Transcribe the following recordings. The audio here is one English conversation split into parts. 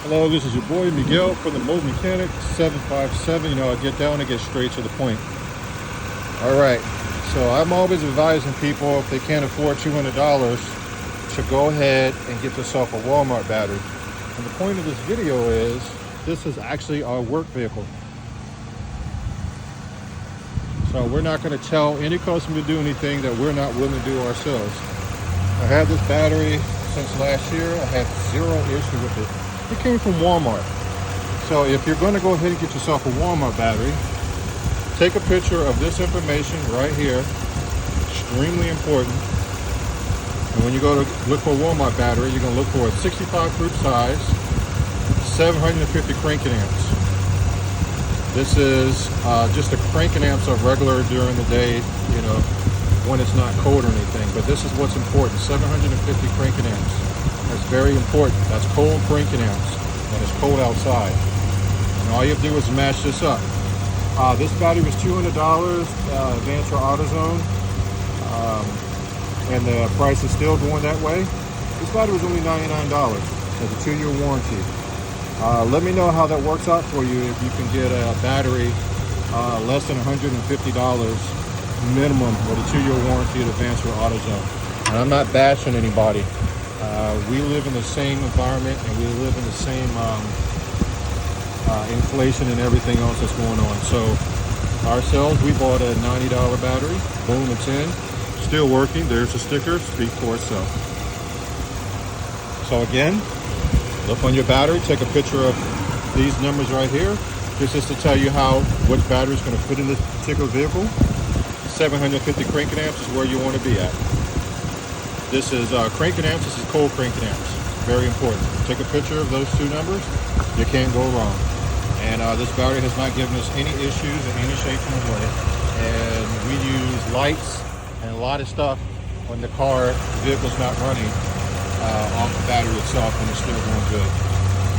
Hello, this is your boy Miguel from the Mobile Mechanic 757. You know, I get down and get straight to the point. All right, so I'm always advising people if they can't afford $200 to go ahead and get yourself a Walmart battery. And the point of this video is this is actually our work vehicle. So we're not going to tell any customer to do anything that we're not willing to do ourselves. I had this battery since last year. I had zero issue with it. It came from Walmart. So if you're going to go ahead and get yourself a Walmart battery, take a picture of this information right here. Extremely important. And when you go to look for a Walmart battery, you're going to look for a 65 group size, 750 cranking amps. This is just the cranking amps are regular during the day, you know, when it's not cold or anything. But this is what's important, 750 cranking amps. That's very important. That's cold cranking amps when it's cold outside. And all you have to do is match this up. This battery was $200, Advance or AutoZone, and the price is still going that way. This battery was only $99. Has a 2-year warranty. Let me know how that works out for you if you can get a battery less than $150 minimum with a 2-year warranty at Advance or AutoZone. And I'm not bashing anybody. We live in the same environment and we live in the same inflation and everything else that's going on. So ourselves, we bought a $90 battery. Boom, it's in. Still working. There's the sticker. Speak for itself. So again, look on your battery. Take a picture of these numbers right here. This is to tell you which battery is going to fit in this particular vehicle. 750 cranking amps is where you want to be at. This is cranking amps. This is cold cranking amps. Very important. Take a picture of those two numbers. You can't go wrong. And this battery has not given us any issues in any shape or way. And we use lights and a lot of stuff when the vehicle's not running off the battery itself, and it's still going good.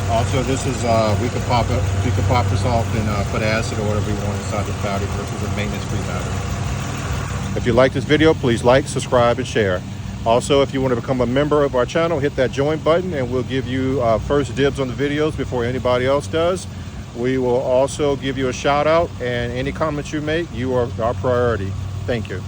Also, this is we can pop this off and put acid or whatever you want inside the battery versus a maintenance-free battery. If you like this video, please like, subscribe, and share. Also, if you want to become a member of our channel, hit that join button and we'll give you first dibs on the videos before anybody else does. We will also give you a shout out, and any comments you make, you are our priority. Thank you.